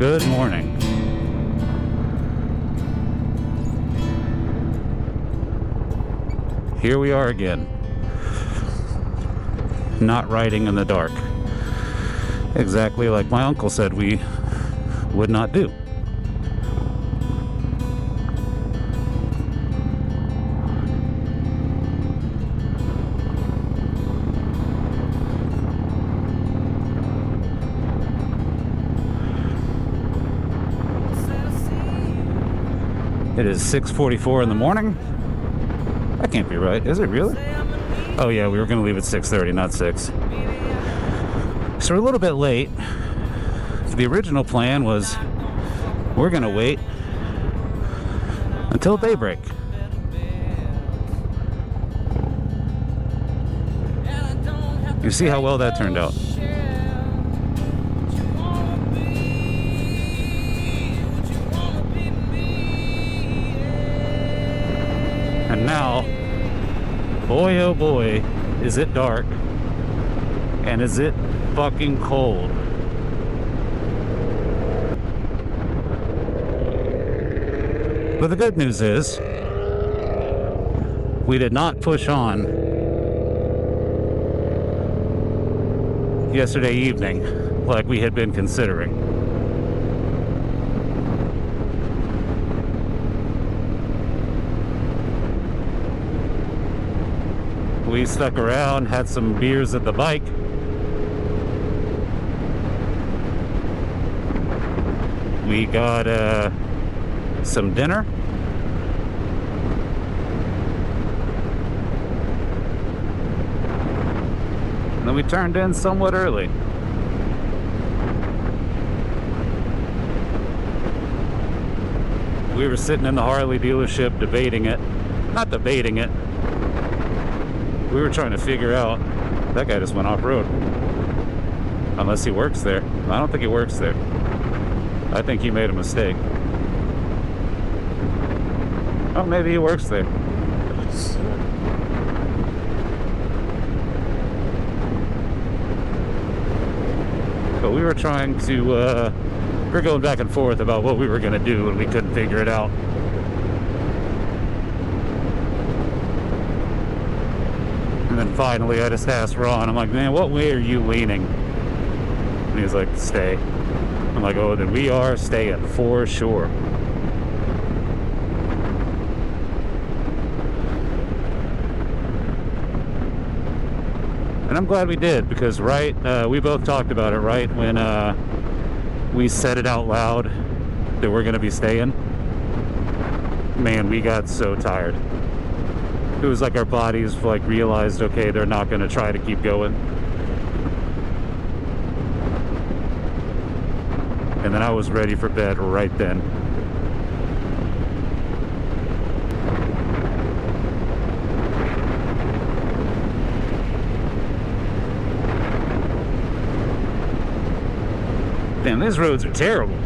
Good morning. Here we are again. Not riding in the dark. Exactly like my uncle said we would not do. It is 6:44 in the morning. That can't be right, is it really? Oh yeah, we were going to leave at 6:30, not 6. So we're a little bit late. The original plan was we're going to wait until daybreak. You see how well that turned out. And now, boy oh boy, is it dark, and is it fucking cold. But the good news is, we did not push on yesterday evening like we had been considering. We stuck around, had some beers at the bike. We got some dinner. And then we turned in somewhat early. We were sitting in the Harley dealership debating it. Not debating it. We were trying to figure out, that guy just went off-road. Unless he works there. I don't think he works there. I think he made a mistake. Oh, maybe he works there. But we were trying to, we were going back and forth about what we were going to do, and we couldn't figure it out. And then finally I just asked Ron, I'm like, man, what way are you leaning? And he's like, stay. I'm like, oh, then we are staying for sure. And I'm glad we did, because we both talked about it right when we said it out loud that we're going to be staying. Man, we got so tired. It was like our bodies realized, okay, they're not going to try to keep going. And then I was ready for bed right then. Damn, these roads are terrible.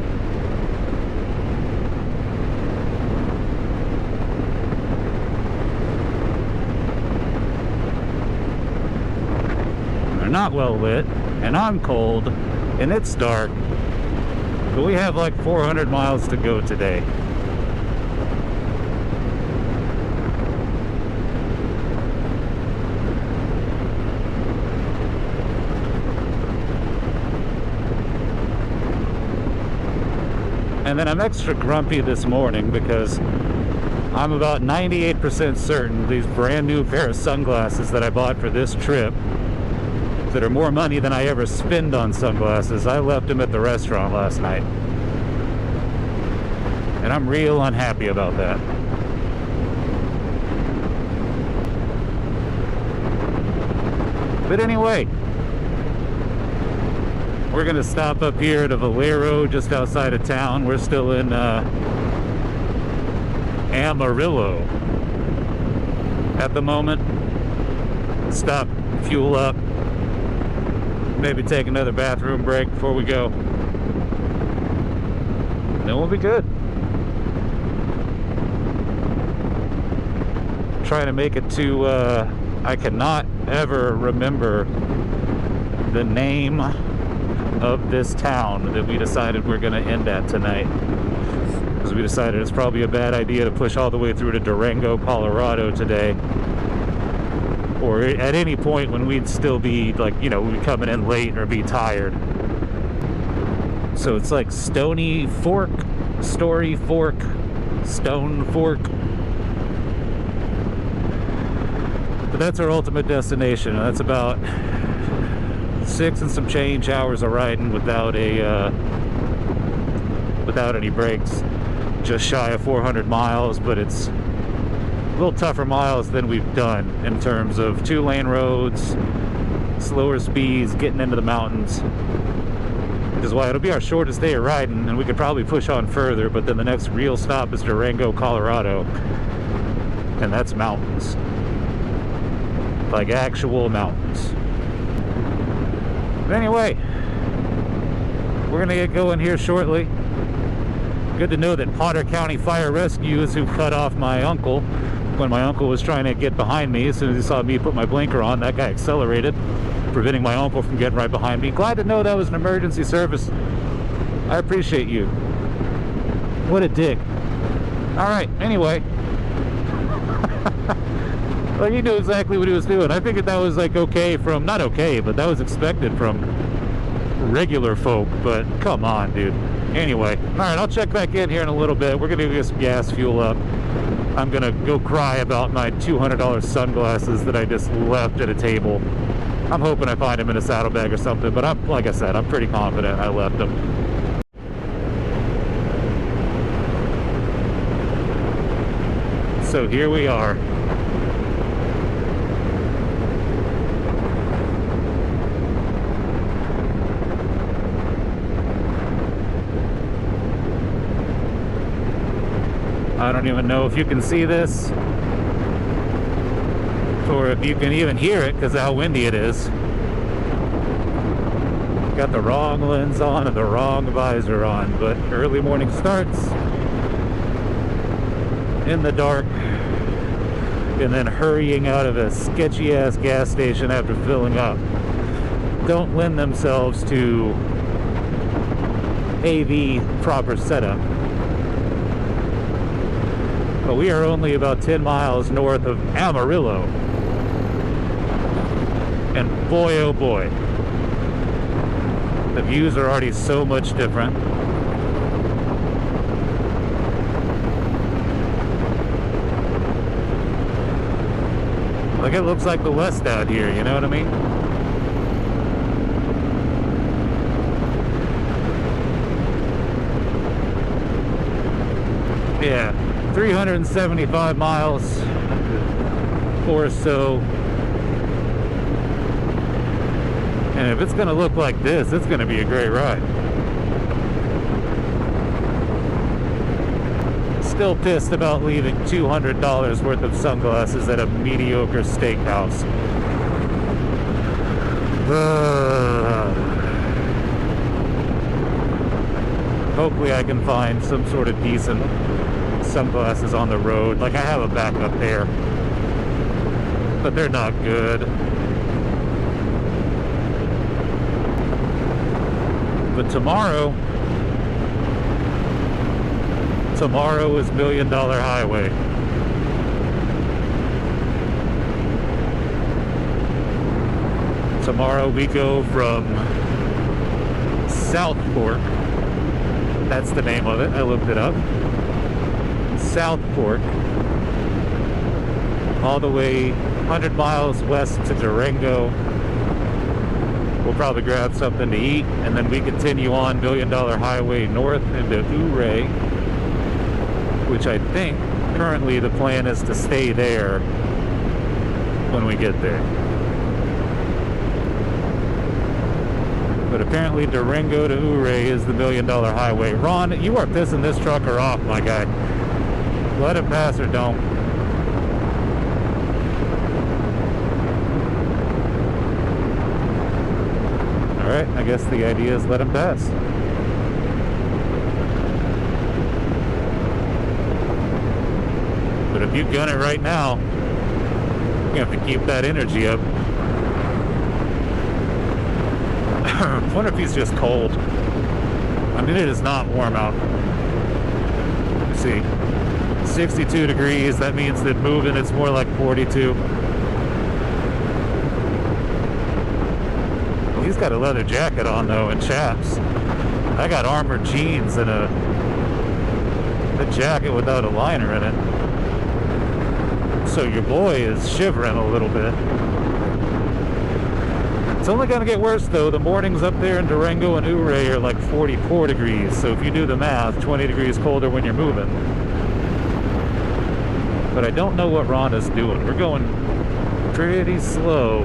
They're not well lit, and I'm cold, and it's dark. But we have like 400 miles to go today. And then I'm extra grumpy this morning because I'm about 98% certain these brand new pair of sunglasses that I bought for this trip, that are more money than I ever spend on sunglasses, I left them at the restaurant last night. And I'm real unhappy about that. But anyway, we're going to stop up here at a Valero just outside of town. We're still in Amarillo at the moment. Stop, fuel up, maybe take another bathroom break before we go. Then we'll be good. Trying to make it to, I cannot ever remember the name of this town that we decided we're going to end at tonight. Because we decided it's probably a bad idea to push all the way through to Durango, Colorado today. Or at any point when we'd still be like, you know, we'd be coming in late or be tired. So it's like Stony Fork, Story Fork, Stone Fork. But that's our ultimate destination. That's about 6 and some change hours of riding without any breaks. Just shy of 400 miles, but it's a little tougher miles than we've done in terms of 2-lane roads, slower speeds, getting into the mountains. Which is why it'll be our shortest day of riding, and we could probably push on further, but then the next real stop is Durango, Colorado. And that's mountains. Like actual mountains. But anyway, we're gonna get going here shortly. Good to know that Potter County Fire Rescue is who cut off my uncle when my uncle was trying to get behind me. As soon as he saw me put my blinker on, that guy accelerated, preventing my uncle from getting right behind me. Glad to know that was an emergency service. I appreciate you. What a dick. Alright, anyway. Like, he knew exactly what he was doing. I figured that was like okay from, not okay, but that was expected from regular folk, but come on, dude. Anyway, alright, I'll check back in here in a little bit. We're gonna get some gas fuel up. I'm gonna go cry about my $200 sunglasses that I just left at a table. I'm hoping I find them in a saddlebag or something, but like I said, I'm pretty confident I left them. So here we are. I don't even know if you can see this or if you can even hear it because of how windy it is. Got the wrong lens on and the wrong visor on, but early morning starts in the dark and then hurrying out of a sketchy ass gas station after filling up don't lend themselves to AV proper setup. But we are only about 10 miles north of Amarillo. And boy, oh boy, the views are already so much different. Like, it looks like the West out here, you know what I mean? Yeah. 375 miles or so, and if it's gonna look like this, it's gonna be a great ride. Still pissed about leaving $200 worth of sunglasses at a mediocre steakhouse. Hopefully I can find some sort of decent sunglasses on the road. Like, I have a backup pair, but they're not good. But tomorrow is $1 Million Highway. Tomorrow we go from South Fork, that's the name of it, I looked it up, South Fork, all the way 100 miles west to Durango. We'll probably grab something to eat, and then we continue on $1 Million Highway north into Ouray, which I think currently the plan is to stay there when we get there. But apparently Durango to Ouray is the $1 Million Highway. Ron, you are pissing this trucker off, my guy. Let him pass or don't. Alright, I guess the idea is let him pass. But if you gun it right now, you have to keep that energy up. I wonder if he's just cold. I mean, it is not warm out. Let's see. 62 degrees, that means that moving it's more like 42. Well, he's got a leather jacket on though and chaps. I got armored jeans and a jacket without a liner in it. So your boy is shivering a little bit. It's only going to get worse though. The mornings up there in Durango and Ouray are like 44 degrees. So if you do the math, 20 degrees colder when you're moving. But I don't know what Rhonda's doing. We're going pretty slow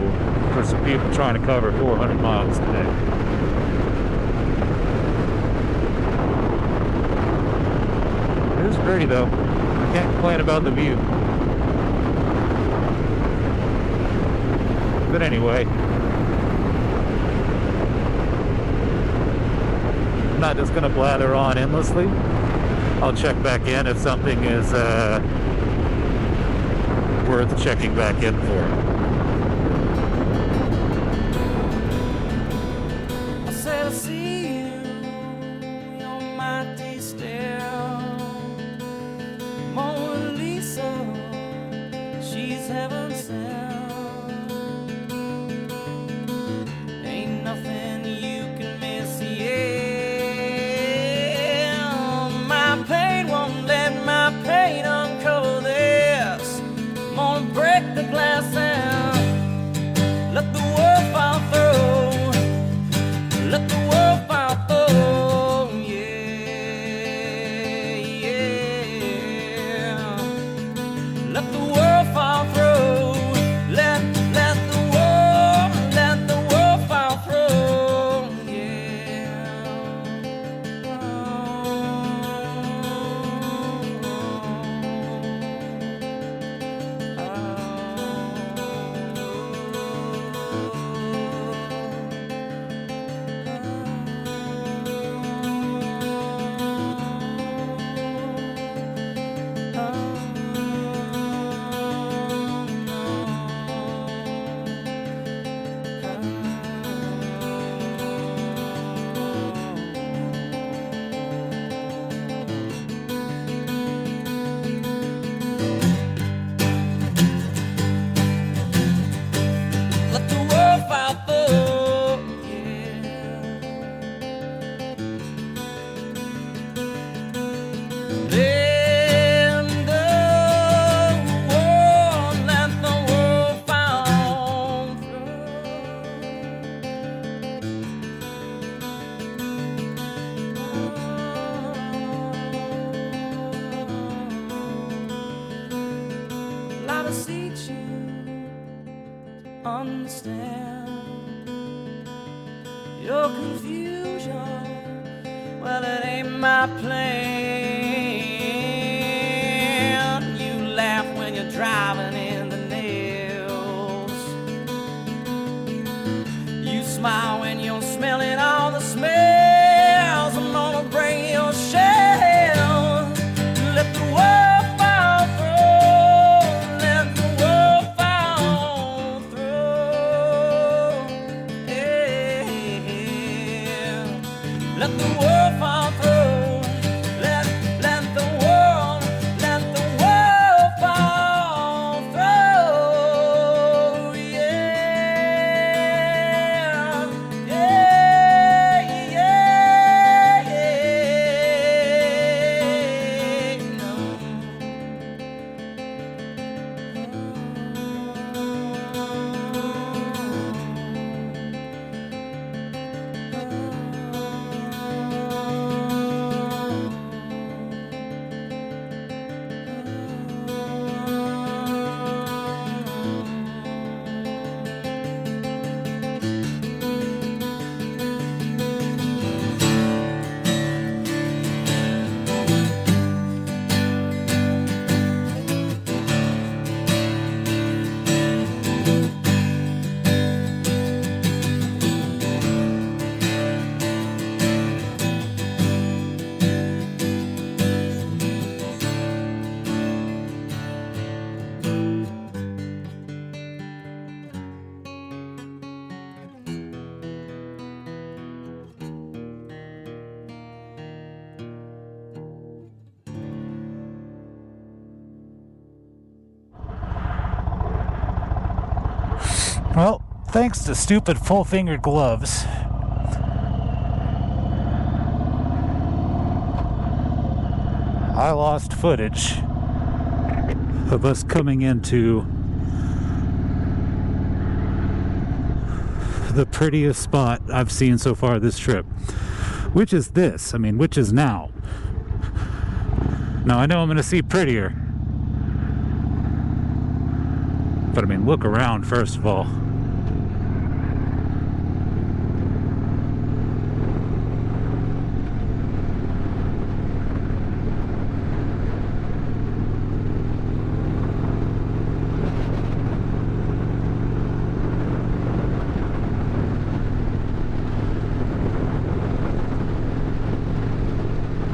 for some people trying to cover 400 miles today. It is pretty though. I can't complain about the view. But anyway, I'm not just going to blather on endlessly. I'll check back in if something is worth checking back in for. I said I see you, you're mighty still. Mona Lisa, she's heaven sent. Ain't nothing you can miss, yeah. My pain won't let my pain uncover this. I'm gonna break the glass and let the world fall through. Let the world fall through, yeah, yeah. Let the world fall through. Let the world fall through, yeah. Let the world fall through, yeah. Let the world fall through. Light a seat you understand your confusion. Well, it ain't my plan. You laugh when you're driving in the nails. You smile when you're smelling all the smells. I'm gonna bring your shell. Let the world fall through. Let the world fall through. Yeah. Let the world fall through. Let the world fall through. Yeah. Yeah, yeah, yeah. Well, thanks to stupid full-fingered gloves, I lost footage of us coming into the prettiest spot I've seen so far this trip, which is this. I mean, which is now. Now, I know I'm going to see prettier, but I mean, look around first of all.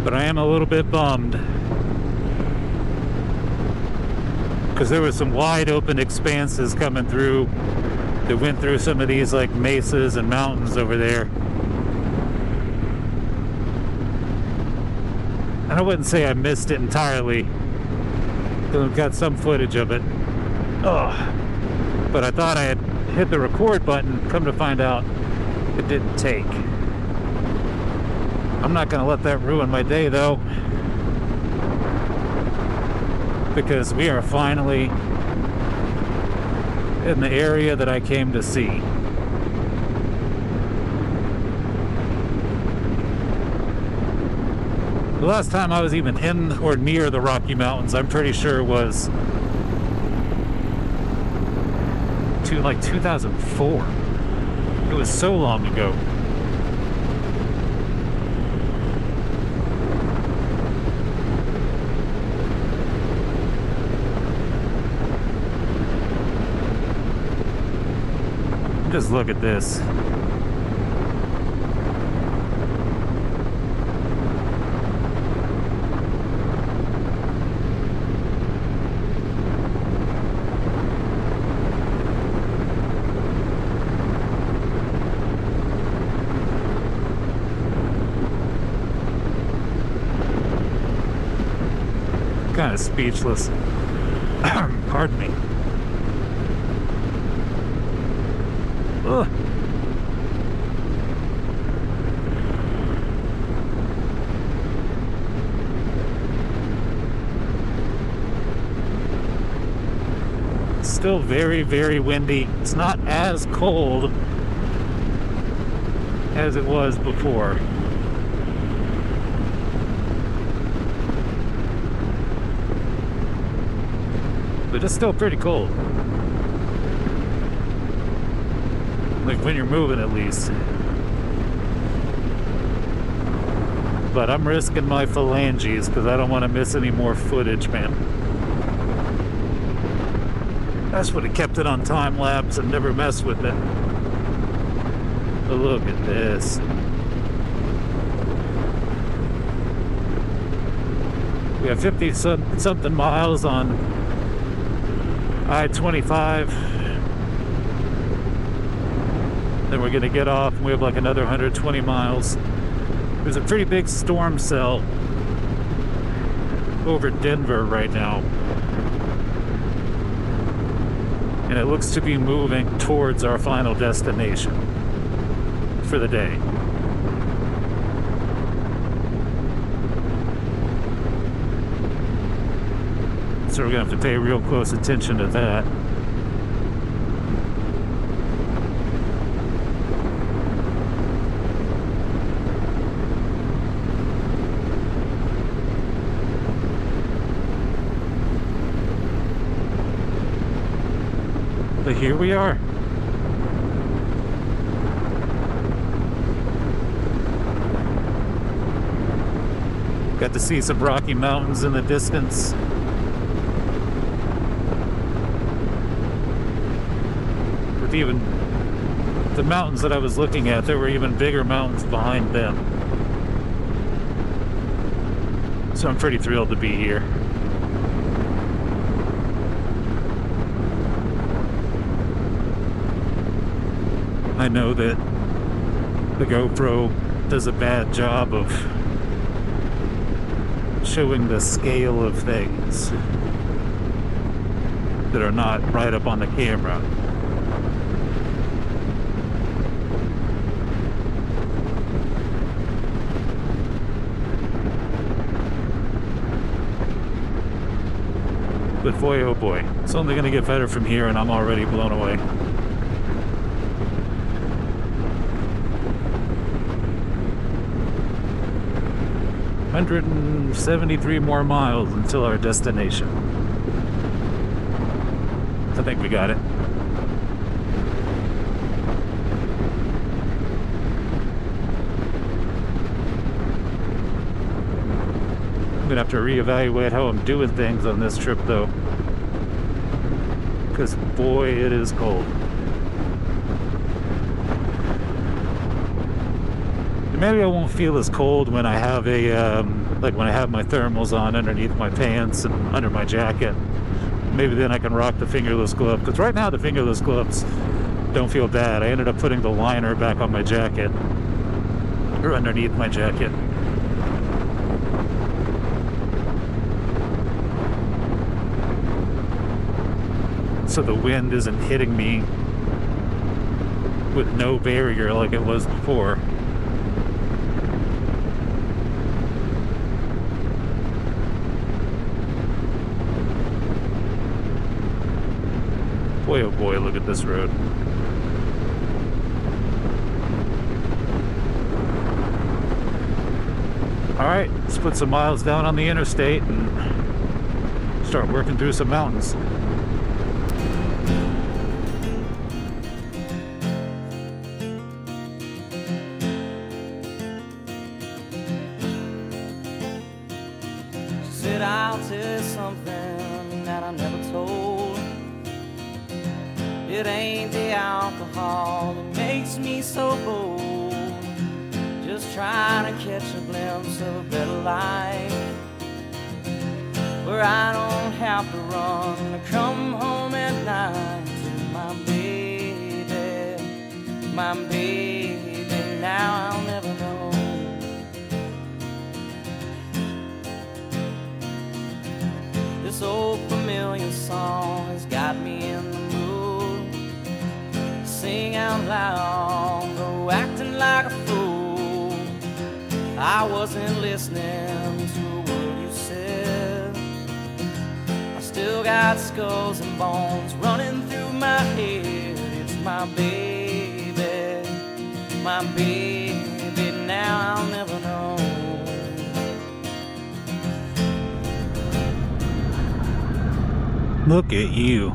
But I am a little bit bummed because there were some wide open expanses coming through that went through some of these like mesas and mountains over there. And I wouldn't say I missed it entirely, because I've got some footage of it. But I thought I had hit the record button, come to find out it didn't take. I'm not going to let that ruin my day though, because we are finally in the area that I came to see. The last time I was even in or near the Rocky Mountains, I'm pretty sure was like 2004. It was so long ago. Just look at this. Kind of speechless. Pardon me. Ugh. Still very, very windy. It's not as cold as it was before. But it's still pretty cold. Like when you're moving, at least. But I'm risking my phalanges because I don't want to miss any more footage, man. That's what it kept it on time lapse and never messed with it. But look at this. We have 50 something miles on I-25. Then we're gonna get off and we have like another 120 miles. There's a pretty big storm cell over Denver right now. And it looks to be moving towards our final destination for the day. So we're gonna have to pay real close attention to that. But here we are. Got to see some Rocky Mountains in the distance. With even the mountains that I was looking at, there were even bigger mountains behind them. So I'm pretty thrilled to be here. I know that the GoPro does a bad job of showing the scale of things that are not right up on the camera. Boy, oh boy. It's only going to get better from here, and I'm already blown away. 173 more miles until our destination. I think we got it. I'm gonna have to reevaluate how I'm doing things on this trip though, because boy, it is cold. Maybe I won't feel as cold when I have a like when I have my thermals on underneath my pants and under my jacket. Maybe then I can rock the fingerless glove, because right now the fingerless gloves don't feel bad. I ended up putting the liner back on my jacket, or underneath my jacket. So the wind isn't hitting me with no barrier like it was before. Boy, oh boy, look at this road. Alright, let's put some miles down on the interstate and start working through some mountains. She said, I'll tell you something that I never told. It ain't the alcohol that makes me so bold, just trying to catch a glimpse of a better life, where I don't have to run to come home at night to my baby, my baby. Now I'll never know. This old familiar song has got me in the sing out loud, go acting like a fool. I wasn't listening to a word you said. I still got skulls and bones running through my head. It's my baby, my baby. Now I'll never know. Look at you.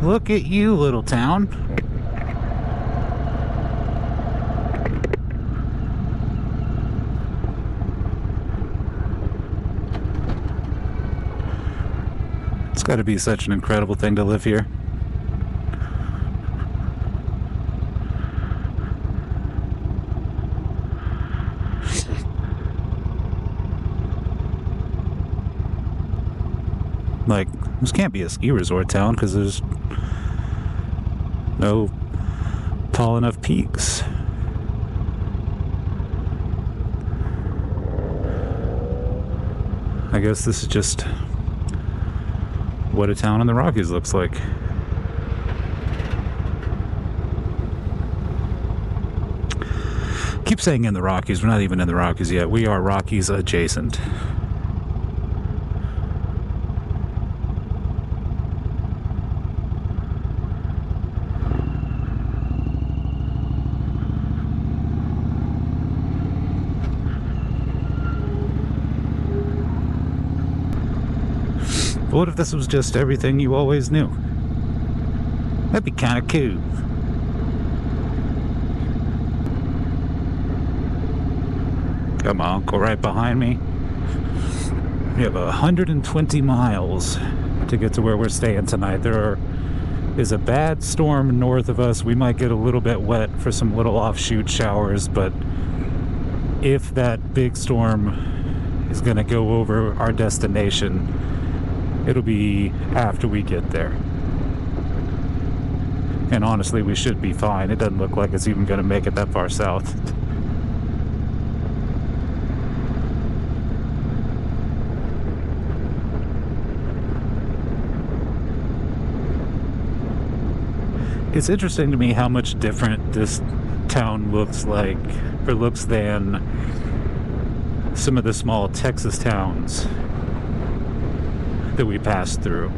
Look at you, little town. It's got to be such an incredible thing to live here. Like, this can't be a ski resort town because there's no tall enough peaks. I guess this is just what a town in the Rockies looks like. Keep saying in the Rockies, we're not even in the Rockies yet. We are Rockies adjacent. But what if this was just everything you always knew? That'd be kind of cool. Come on, go right behind me. We have 120 miles to get to where we're staying tonight. There is a bad storm north of us. We might get a little bit wet for some little offshoot showers, but if that big storm is going to go over our destination, it'll be after we get there. And honestly, we should be fine. It doesn't look like it's even going to make it that far south. It's interesting to me how much different this town looks like, or looks than some of the small Texas towns that we passed through.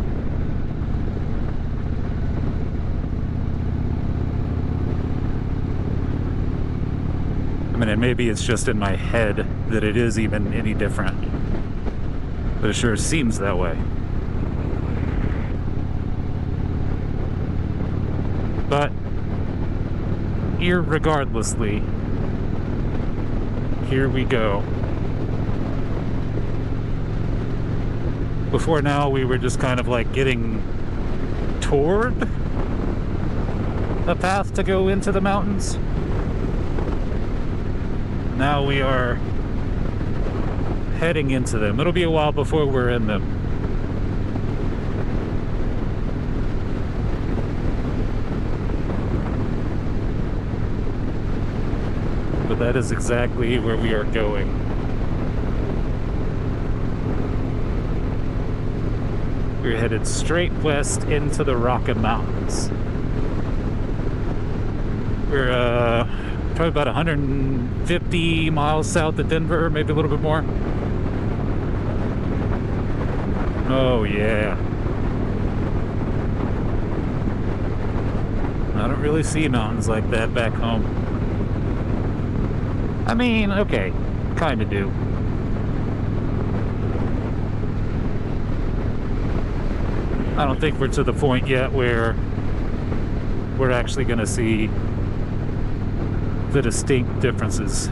I mean, and maybe it's just in my head that it is even any different, but it sure seems that way. But irregardlessly, here we go. Before now, we were just kind of like getting toward a path to go into the mountains. Now we are heading into them. It'll be a while before we're in them. But that is exactly where we are going. We're headed straight west into the Rocky Mountains. We're probably about 150 miles south of Denver, maybe a little bit more. Oh yeah. I don't really see mountains like that back home. I mean, okay, kinda do. I don't think we're to the point yet where we're actually gonna see the distinct differences. I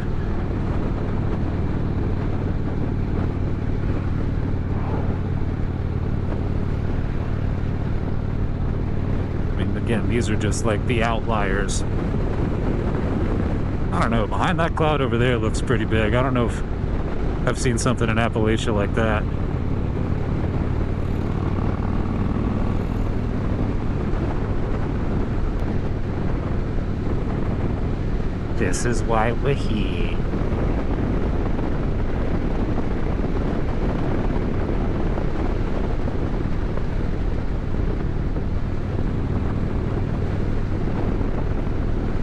mean, again, these are just like the outliers. I don't know, behind that cloud over there looks pretty big. I don't know if I've seen something in Appalachia like that. This is why we're here.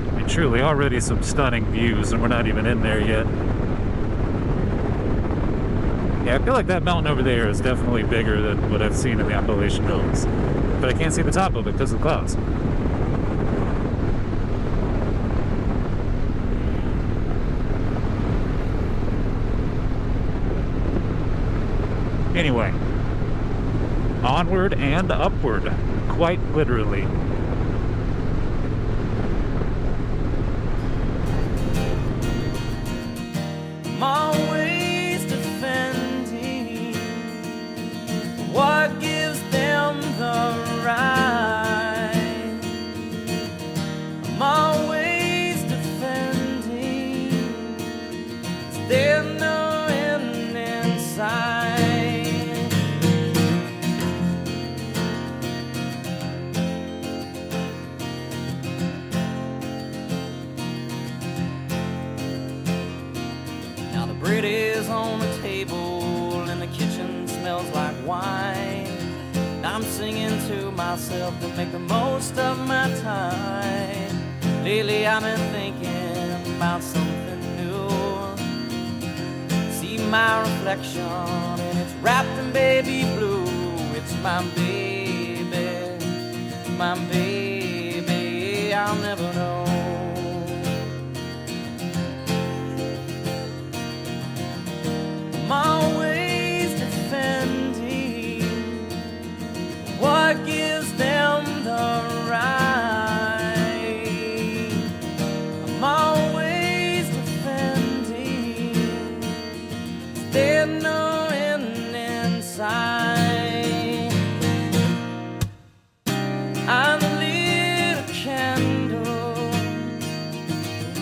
I mean, truly, already some stunning views, and we're not even in there yet. Yeah, I feel like that mountain over there is definitely bigger than what I've seen in the Appalachian Mountains. But I can't see the top of it because of the clouds. Anyway, onward and upward, quite literally. I'm always defending what gives them the right. I'm always defending, 'cause there's no end in sight. Bread is on the table and the kitchen smells like wine. I'm singing to myself to make the most of my time. Lately I've been thinking about something new. See my reflection and it's wrapped in baby blue. It's my baby, I'll never know. I'm always defending what gives them the right. I'm always defending, there's no end in sight. I lit a candle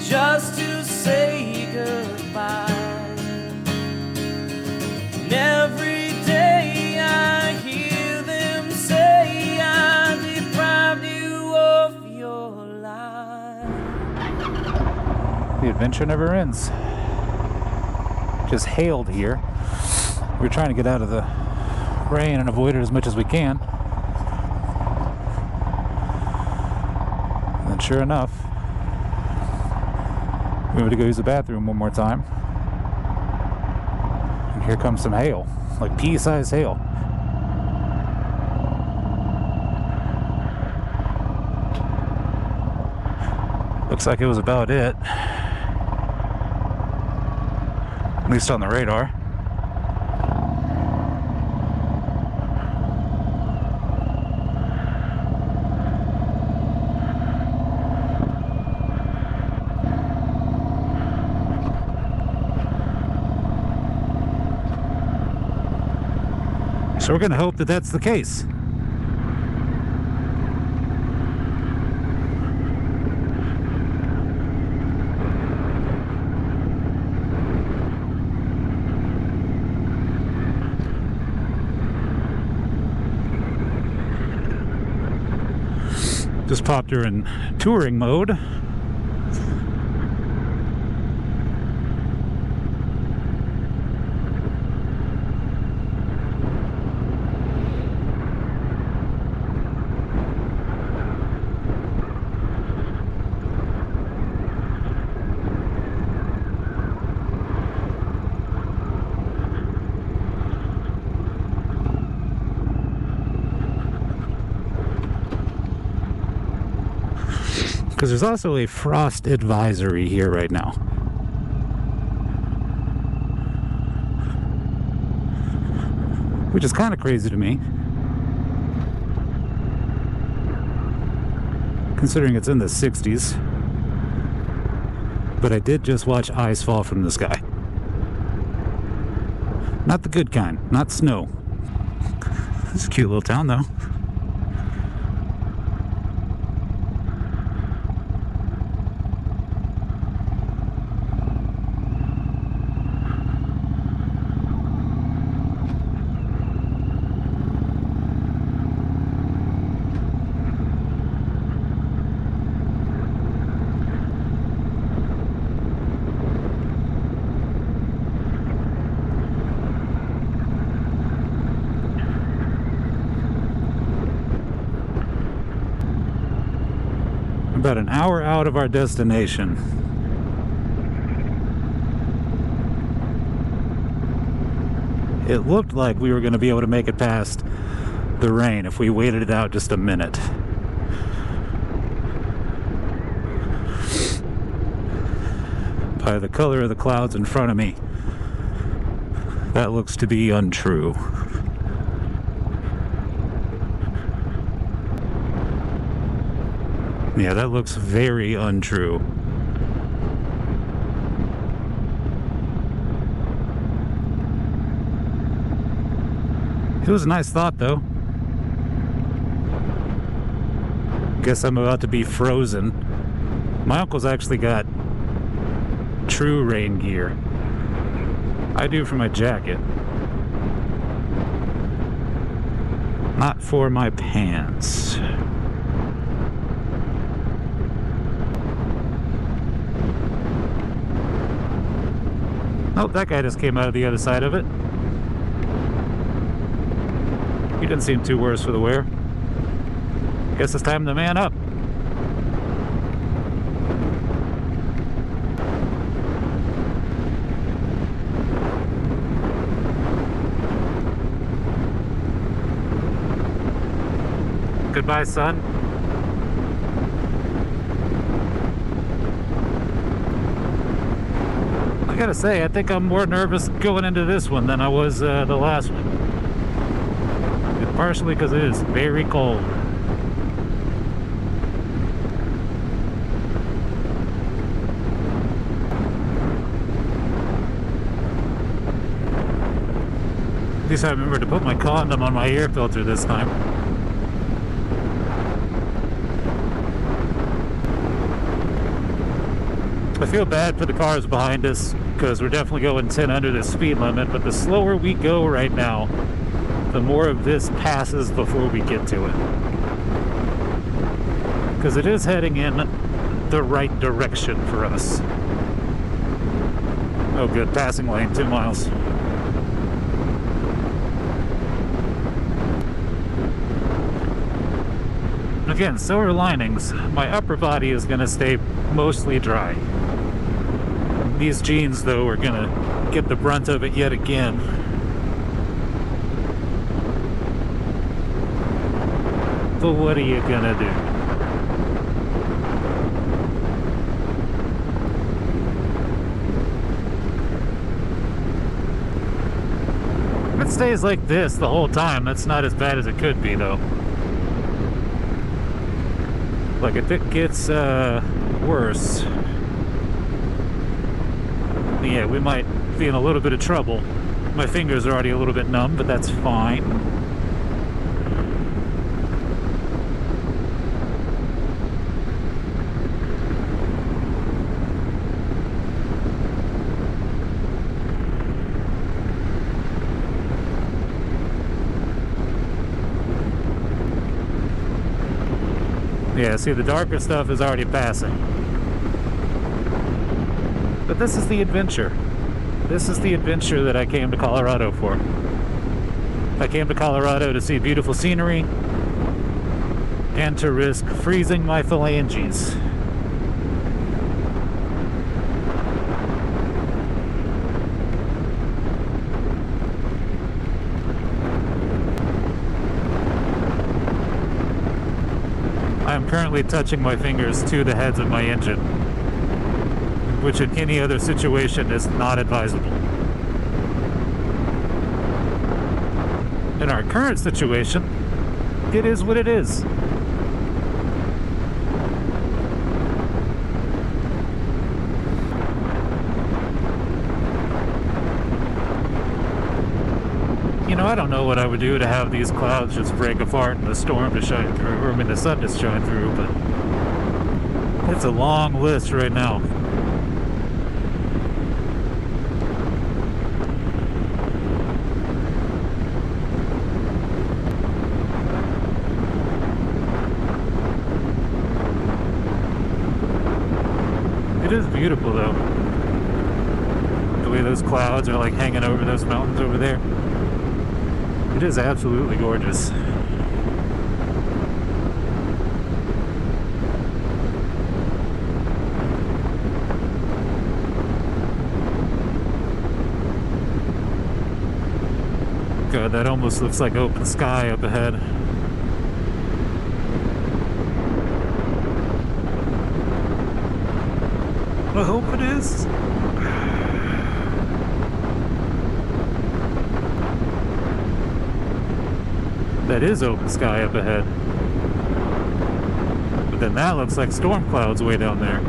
just to say goodbye. And every day I hear them say I deprived you of your life. The adventure never ends. Just hailed here. We're trying to get out of the rain and avoid it as much as we can. And sure enough, we went to go use the bathroom one more time. Here comes some hail, like pea-sized hail. Looks like it was about it. At least on the radar. So we're going to hope that that's the case. Just popped her in touring mode. Because there's also a frost advisory here right now. Which is kind of crazy to me, considering it's in the 60s. But I did just watch ice fall from the sky. Not the good kind, not snow. This is a cute little town though. About an hour out of our destination. It looked like we were going to be able to make it past the rain if we waited it out just a minute. By the color of the clouds in front of me, that looks to be untrue. Yeah, that looks very untrue. It was a nice thought, though. Guess I'm about to be frozen. My uncle's actually got true rain gear. I do for my jacket. Not for my pants. Oh, that guy just came out of the other side of it. He didn't seem too worse for the wear. Guess it's time to man up. Goodbye, son. I gotta say, I think I'm more nervous going into this one than I was the last one. Partially because it is very cold. At least I remember to put my condom on my air filter this time. I feel bad for the cars behind us because we're definitely going 10 under the speed limit, but the slower we go right now, the more of this passes before we get to it. Because it is heading in the right direction for us. Oh good, passing lane, 2 miles. Again, silver linings. My upper body is going to stay mostly dry. These jeans, though, are going to get the brunt of it yet again. But what are you gonna do? If it stays like this the whole time, that's not as bad as it could be, though. Like, if it gets worse, yeah, we might be in a little bit of trouble. My fingers are already a little bit numb, but that's fine. Yeah, see, the darker stuff is already passing. But this is the adventure. This is the adventure that I came to Colorado for. I came to Colorado to see beautiful scenery and to risk freezing my phalanges. I'm currently touching my fingers to the heads of my engine, which in any other situation is not advisable. In our current situation, it is what it is. You know, I don't know what I would do to have these clouds just break apart and the storm to shine through, or I mean the sun to shine through, but it's a long list right now. It is beautiful though. The way those clouds are like hanging over those mountains over there. It is absolutely gorgeous. God, that almost looks like open sky up ahead. I hope it is. That is open sky up ahead. But then that looks like storm clouds way down there.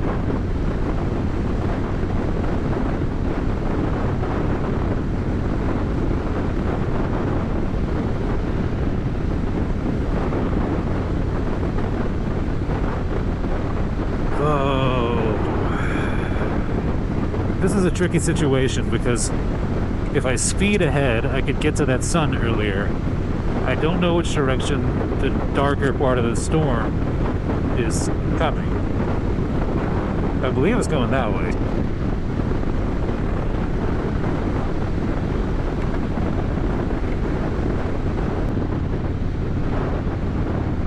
Oh. This is a tricky situation because if I speed ahead, I could get to that sun earlier. I don't know which direction the darker part of the storm is coming. I believe it's going that way.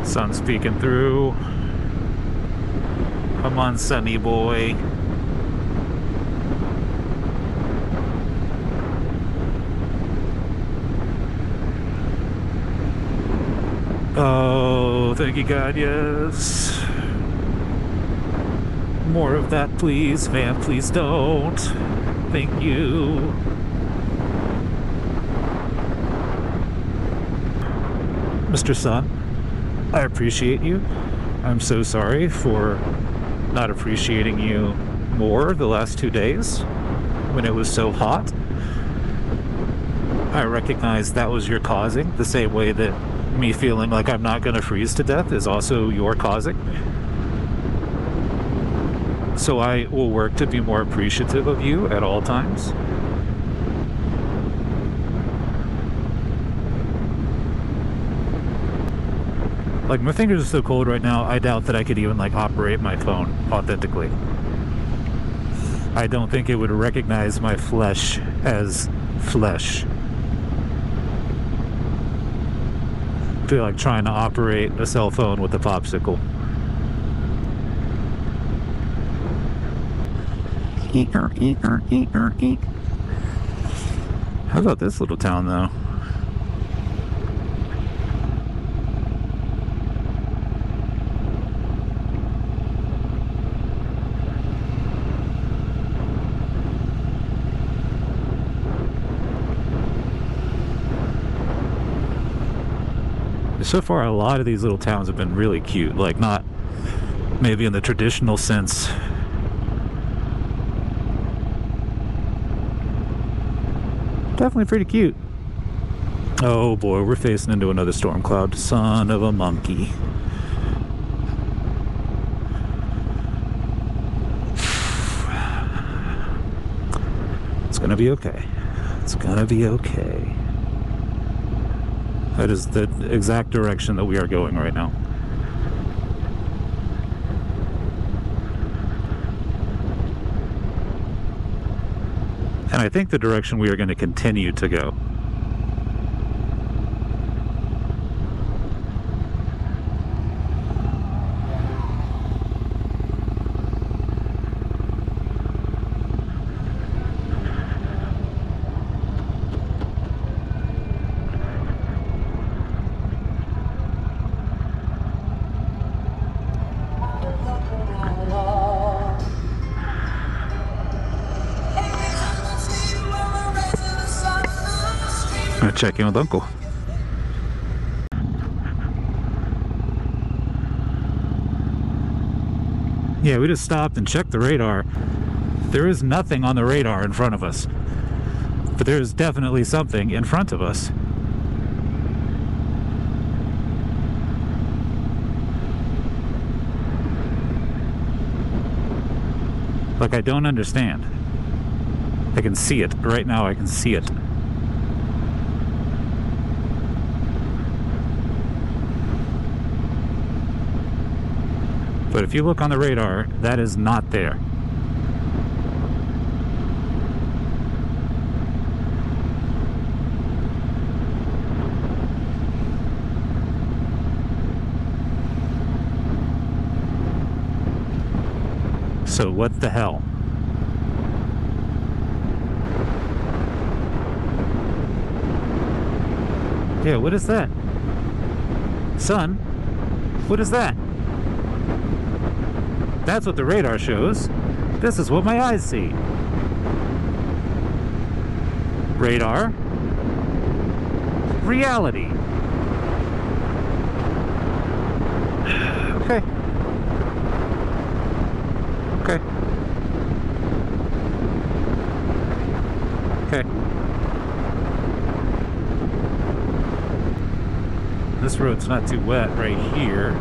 Sun's peeking through. Come on, sunny boy. Oh, thank you, God, yes. More of that, please, man, please don't. Thank you. Mr. Sun, I appreciate you. I'm so sorry for not appreciating you more the last 2 days when it was so hot. I recognize that was your causing, the same way that me feeling like I'm not going to freeze to death is also your causing. So I will work to be more appreciative of you at all times. Like, my fingers are so cold right now, I doubt that I could even like operate my phone authentically. I don't think it would recognize my flesh as flesh. I feel like trying to operate a cell phone with a popsicle. How about this little town, though? So far, a lot of these little towns have been really cute. Like, not maybe in the traditional sense. Definitely pretty cute. Oh boy, we're facing into another storm cloud. Son of a monkey. It's gonna be okay. It's gonna be okay. That is the exact direction that we are going right now. And I think the direction we are going to continue to go. I'm gonna check in with Uncle. Yeah, we just stopped and checked the radar. There is nothing on the radar in front of us, but there is definitely something in front of us. Like, I don't understand. I can see it. Right now I can see it. But if you look on the radar, that is not there. So what the hell? Yeah, what is that? Son, what is that? That's what the radar shows. This is what my eyes see. Radar. Reality. Okay. Okay. Okay. This road's not too wet right here.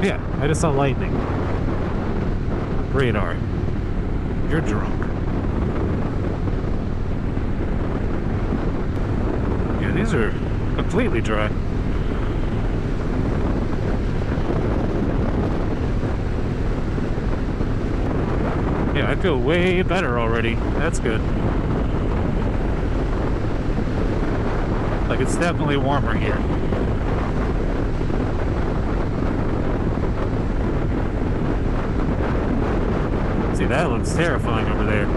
Yeah, I just saw lightning. Radar. You're drunk. Yeah, these are completely dry. Yeah, I feel way better already. That's good. Like, it's definitely warmer here. See, that looks terrifying over there.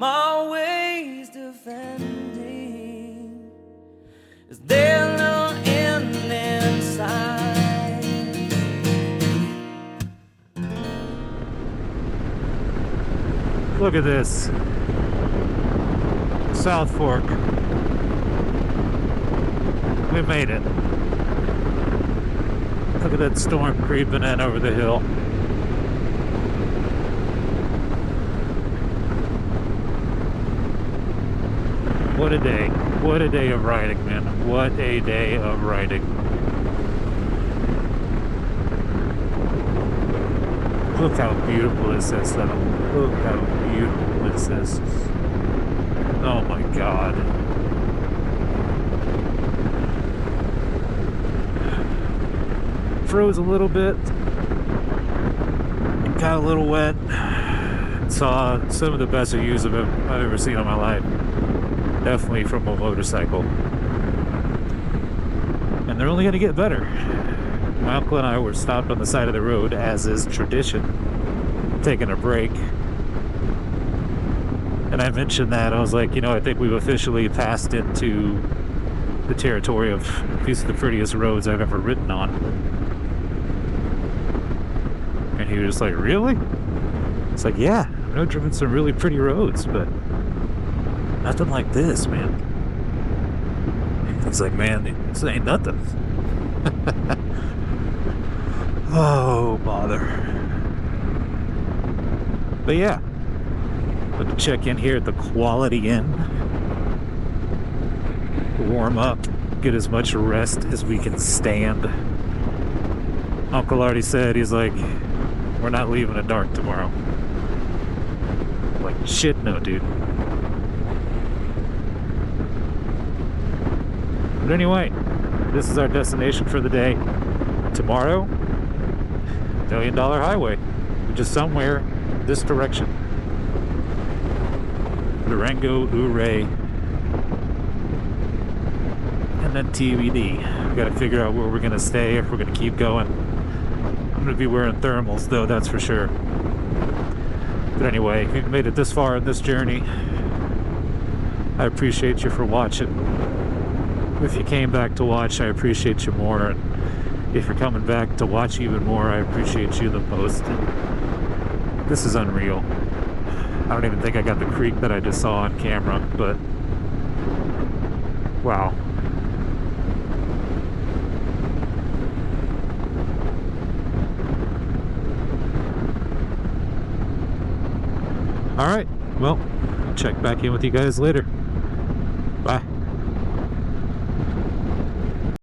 I'm always defending. Is there no end in sight? Look at this. South Fork. We made it. Look at that storm creeping in over the hill. What a day. What a day of riding, man. What a day of riding. Look how beautiful this is, though. Look how beautiful this is. Oh my God. Froze a little bit. Got a little wet. Saw some of the best views of it I've ever seen in my life. Definitely from a motorcycle. And they're only going to get better. My uncle and I were stopped on the side of the road, as is tradition, taking a break. And I mentioned that. I was like, you know, I think we've officially passed into the territory of these are the prettiest roads I've ever ridden on. And he was just like, really? It's like, yeah, I've driven some really pretty roads, but nothing like this, man. He's like, man, this ain't nothing. Oh, bother. But yeah, let me check in here at the Quality Inn. Warm up, get as much rest as we can stand. Uncle already said, he's like, we're not leaving at dark tomorrow. I'm like, shit, no, dude. But anyway, this is our destination for the day. Tomorrow, $1 Million Highway, which is somewhere this direction. Durango, Ouray, and then TBD. We gotta figure out where we're gonna stay, if we're gonna keep going. I'm gonna be wearing thermals though, that's for sure. But anyway, if you've made it this far in this journey, I appreciate you for watching. If you came back to watch, I appreciate you more. And if you're coming back to watch even more, I appreciate you the most. This is unreal. I don't even think I got the creek that I just saw on camera, but wow. All right, well, I'll check back in with you guys later.